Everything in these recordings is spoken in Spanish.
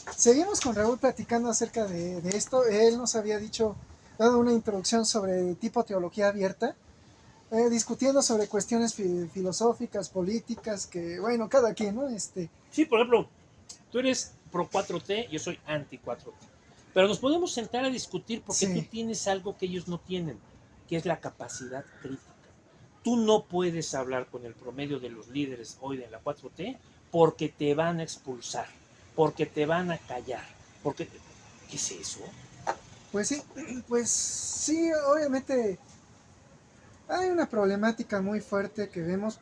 Seguimos con Raúl platicando acerca de esto. Él nos había dado una introducción sobre tipo teología abierta, discutiendo sobre cuestiones filosóficas, políticas, que bueno, cada quien, ¿no? Sí, por ejemplo, tú eres pro 4T, yo soy anti 4T. Pero nos podemos sentar a discutir porque tú Sí, tienes algo que ellos no tienen, que es la capacidad crítica. Tú no puedes hablar con el promedio de los líderes hoy de la 4T porque te van a expulsar, porque te van a callar, porque... ¿Qué es eso? pues sí, pues sí, obviamente hay una problemática muy fuerte que vemos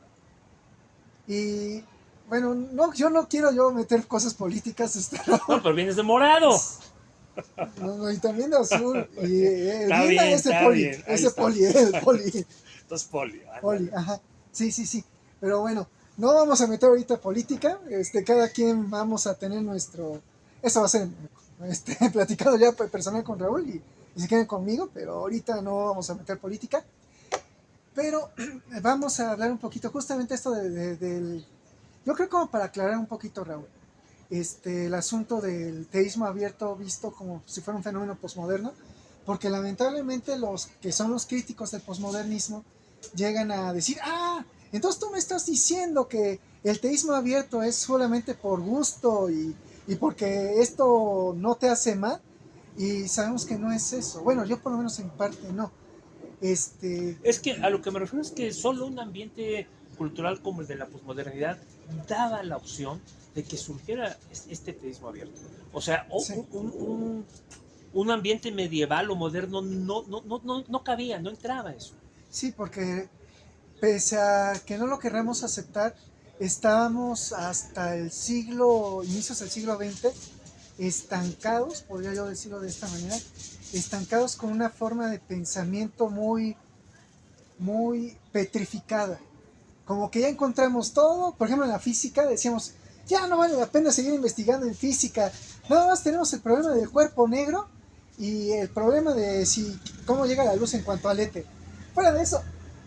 y bueno, no, yo no quiero yo meter cosas políticas, No, Raúl. pero vienes de morado. No, no, y también de azul. Y Está bien, ahí ese estamos. poli, el poli. Entonces, polio, Poli, ándale. ajá. Sí, sí, sí. Pero bueno, no vamos a meter ahorita política. Cada quien vamos a tener nuestro. Eso va a ser platicado ya personal con Raúl y si quieren conmigo, pero ahorita no vamos a meter política. Pero vamos a hablar un poquito, justamente esto del. Yo creo como para aclarar un poquito, Raúl, el asunto del teísmo abierto visto como si fuera un fenómeno posmoderno, porque lamentablemente los que son los críticos del posmodernismo llegan a decir, entonces tú me estás diciendo que el teísmo abierto es solamente por gusto y porque esto no te hace mal, y sabemos que no es eso. Bueno, yo por lo menos en parte no. Este, Es que a lo que me refiero es que solo un ambiente cultural como el de la posmodernidad daba la opción de que surgiera este teísmo abierto. O sea, sí, un ambiente medieval o moderno no cabía, no entraba eso. sí, porque pese a que no lo querramos aceptar, estábamos hasta inicios del siglo XX, estancados, podría yo decirlo de esta manera, estancados con una forma de pensamiento muy, muy petrificada. Como que ya encontramos todo, por ejemplo en la física decíamos, ya no vale la pena seguir investigando en física, nada más tenemos el problema del cuerpo negro y el problema de cómo llega la luz en cuanto al éter. Fuera de eso,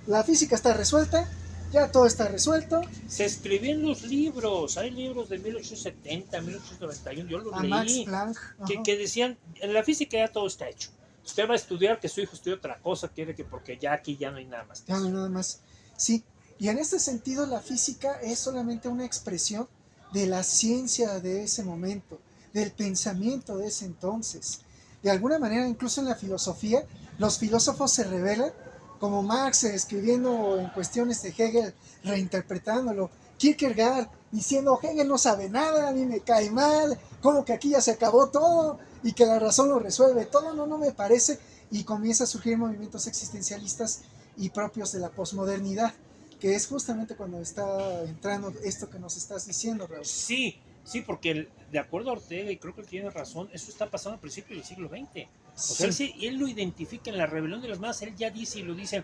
la física está resuelta, ya todo está resuelto. Se escribían los libros, hay libros de 1870, 1891, yo los A Max leí, Planck, que decían, en la física ya todo está hecho. Usted va a estudiar que su hijo estudia otra cosa, quiere que porque ya aquí ya no hay nada más que ya no eso. hay nada más. Sí, y en este sentido la física es solamente una expresión de la ciencia de ese momento, del pensamiento de ese entonces. De alguna manera, incluso en la filosofía, los filósofos se revelan, como Marx escribiendo en cuestiones de Hegel, reinterpretándolo, Kierkegaard diciendo Hegel no sabe nada, a mí me cae mal, como que aquí ya se acabó todo y que la razón lo resuelve todo, no, no me parece, y comienza a surgir movimientos existencialistas y propios de la posmodernidad, que es justamente cuando está entrando esto que nos estás diciendo, Raúl. Sí, sí, porque de acuerdo a Ortega, y creo que él tiene razón, eso está pasando al principio del siglo XX. O sea, Sí, él lo identifica en la rebelión de las masas, él ya dice y lo dice,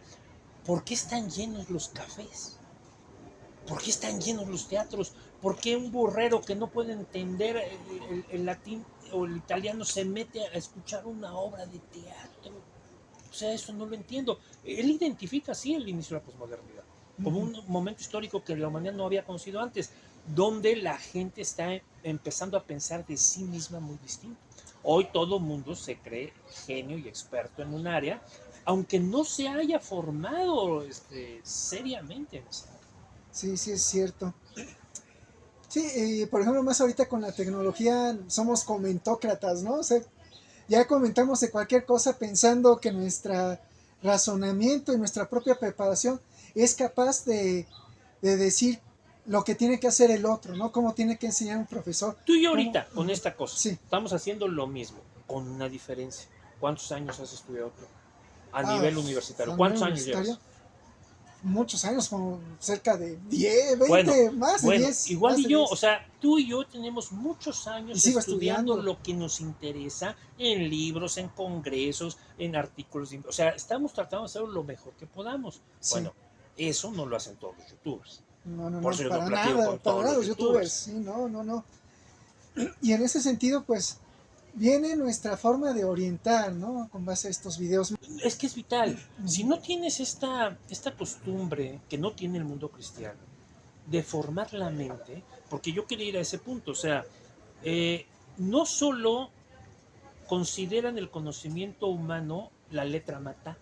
¿por qué están llenos los cafés? ¿Por qué están llenos los teatros? ¿Por qué un burrero que no puede entender el latín o el italiano se mete a escuchar una obra de teatro? O sea, eso no lo entiendo. Él identifica así el inicio de la posmodernidad, como un momento histórico que la humanidad no había conocido antes, donde la gente está empezando a pensar de sí misma muy distinto. Hoy todo el mundo se cree genio y experto en un área, aunque no se haya formado seriamente en esa área. sí, sí es cierto. Sí, por ejemplo, más ahorita con la tecnología somos comentócratas, ¿no? O sea, ya comentamos de cualquier cosa pensando que nuestro razonamiento y nuestra propia preparación es capaz de decir lo que tiene que hacer el otro, ¿no? Cómo tiene que enseñar un profesor. Tú y yo ¿Cómo? ahorita, con esta cosa, Sí. estamos haciendo lo mismo, con una diferencia. ¿Cuántos años has estudiado tú? A Ah, nivel universitario. a nivel ¿Cuántos años universitario, llevas? muchos años, como cerca de 10, Bueno, 20, más de bueno, 10, igual más y de yo, o 10. sea, tú y yo tenemos muchos Y años sigo estudiando estudiando. lo que nos interesa en libros, en congresos, en artículos, o sea, estamos tratando de hacer lo mejor que podamos. Sí. Bueno, eso no lo hacen todos los youtubers. No, no, Por no, eso yo no platico con para todos nada los los youtubers. youtubers. Sí, no, no, no. Y en ese sentido, pues, viene nuestra forma de orientar, ¿no? Con base a estos videos. Es que es vital. Si no tienes esta costumbre que no tiene el mundo cristiano, de formar la mente, porque yo quería ir a ese punto, o sea, no solo consideran el conocimiento humano, la letra mata,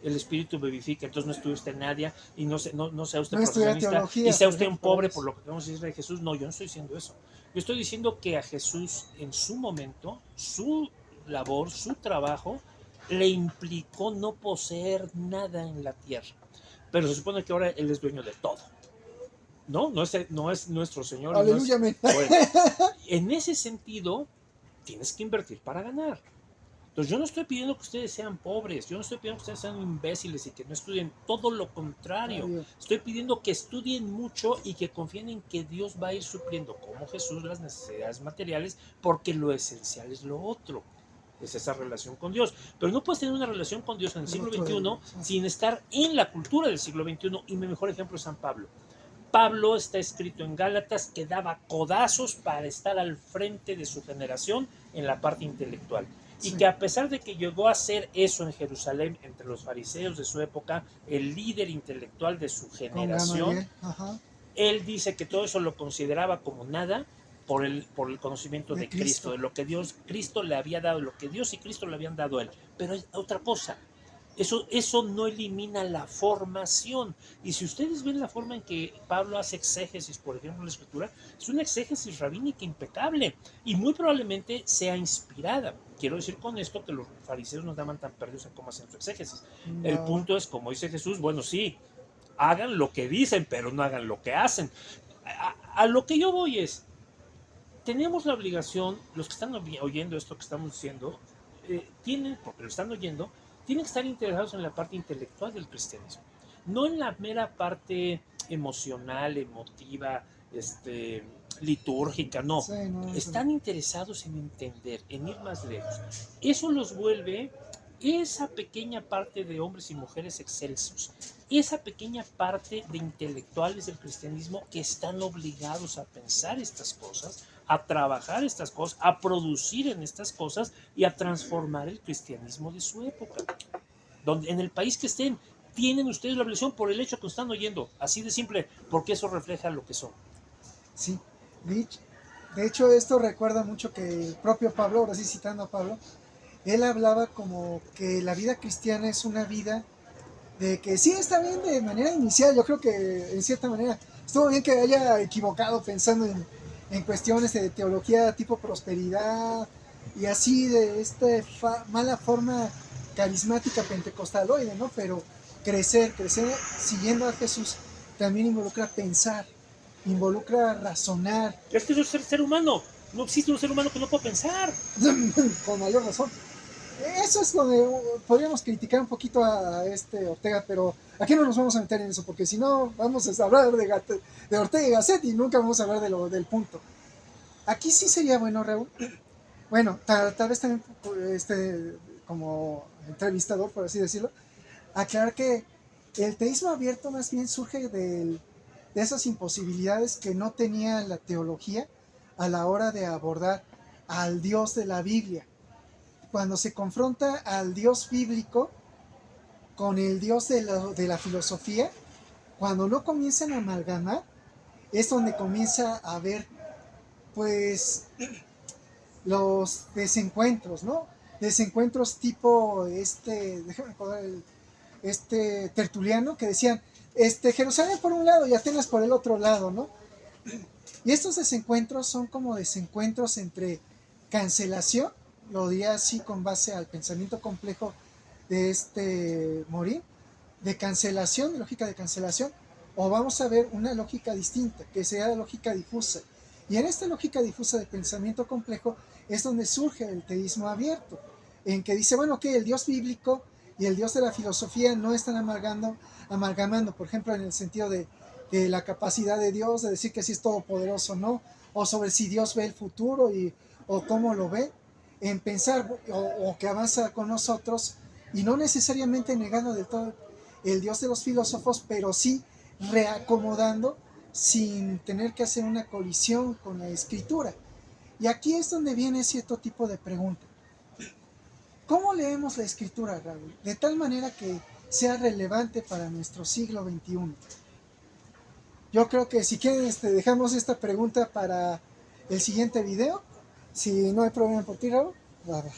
el espíritu vivifica, entonces no estudie usted nadie y no sea usted No estudia profesionista teología, y sea por usted un ejemplo, pobre eso. por lo que vamos a decir de Jesús. No, yo no estoy diciendo eso. Yo estoy diciendo que a Jesús en su momento, su labor, su trabajo, le implicó no poseer nada en la tierra. Pero se supone que ahora Él es dueño de todo. No es nuestro Señor y no es... Aleluya, amén. Bueno, en ese sentido, tienes que invertir para ganar. Entonces yo no estoy pidiendo que ustedes sean pobres, yo no estoy pidiendo que ustedes sean imbéciles y que no estudien, todo lo contrario. Estoy pidiendo que estudien mucho y que confíen en que Dios va a ir supliendo, como Jesús, las necesidades materiales, porque lo esencial es lo otro, es esa relación con Dios. Pero no puedes tener una relación con Dios en el siglo XXI sin estar en la cultura del siglo XXI, y mi mejor ejemplo es San Pablo. Pablo está escrito en Gálatas que daba codazos para estar al frente de su generación en la parte intelectual. Y que a pesar de que llegó a ser eso en Jerusalén entre los fariseos de su época, el líder intelectual de su generación, él dice que todo eso lo consideraba como nada por el conocimiento de Cristo, de lo que Cristo le había dado, lo que Dios y Cristo le habían dado a él. Pero es otra cosa. Eso no elimina la formación. Y si ustedes ven la forma en que Pablo hace exégesis, por ejemplo, en la Escritura, es una exégesis rabínica impecable y muy probablemente sea inspirada. Quiero decir con esto que los fariseos no daban tan perdidos en cómo hacen su exégesis. No. El punto es, como dice Jesús, bueno, sí, hagan lo que dicen, pero no hagan lo que hacen. A lo que yo voy es, tenemos la obligación, los que están oyendo esto que estamos diciendo, tienen, porque lo están oyendo, tienen que estar interesados en la parte intelectual del cristianismo, no en la mera parte emocional, emotiva, litúrgica, no. Sí, no. Están interesados en entender, en ir más lejos. Eso los vuelve esa pequeña parte de hombres y mujeres excelsos, esa pequeña parte de intelectuales del cristianismo que están obligados a pensar estas cosas, a trabajar estas cosas, a producir en estas cosas y a transformar el cristianismo de su época. Donde, en el país que estén, tienen ustedes la obligación por el hecho que están oyendo, así de simple, porque eso refleja lo que son. Sí, de hecho esto recuerda mucho que el propio Pablo, ahora sí citando a Pablo, él hablaba como que la vida cristiana es una vida de que sí está bien de manera inicial, yo creo que en cierta manera estuvo bien que haya equivocado pensando en cuestiones de teología tipo prosperidad y así de esta mala forma carismática pentecostaloide, ¿no? Pero crecer siguiendo a Jesús también involucra pensar, involucra razonar. Es que eso es ser humano, no existe un ser humano que no pueda pensar. Con mayor razón. Eso es donde podríamos criticar un poquito a Ortega, pero aquí no nos vamos a meter en eso, porque si no vamos a hablar de Ortega y Gasset y nunca vamos a hablar del punto. Aquí sí sería bueno, Raúl, bueno, tal vez también como entrevistador, por así decirlo, aclarar que el teísmo abierto más bien surge de esas imposibilidades que no tenía la teología a la hora de abordar al Dios de la Biblia. Cuando se confronta al Dios bíblico con el Dios de la filosofía, cuando no comienzan a amalgamar, es donde comienza a haber, pues, los desencuentros, ¿no? Desencuentros tipo, déjame recordar, Tertuliano, que decían, Jerusalén por un lado y Atenas por el otro lado, ¿no? Y estos desencuentros son como desencuentros entre cancelación, lo diría así con base al pensamiento complejo de Morin, de cancelación, de lógica de cancelación, o vamos a ver una lógica distinta, que sea la lógica difusa. Y en esta lógica difusa de pensamiento complejo es donde surge el teísmo abierto, en que dice, bueno, que el Dios bíblico y el Dios de la filosofía no están amalgamando, por ejemplo, en el sentido de la capacidad de Dios, de decir que sí es todopoderoso, ¿no? O sobre si Dios ve el futuro o cómo lo ve, en pensar o que avanza con nosotros y no necesariamente negando del todo el Dios de los filósofos, pero sí reacomodando sin tener que hacer una colisión con la escritura. Y aquí es donde viene cierto tipo de pregunta. ¿Cómo leemos la escritura, Raúl? De tal manera que sea relevante para nuestro siglo XXI. Yo creo que si quieren dejamos esta pregunta para el siguiente video. Si no hay problema por ti, Raúl, va, va.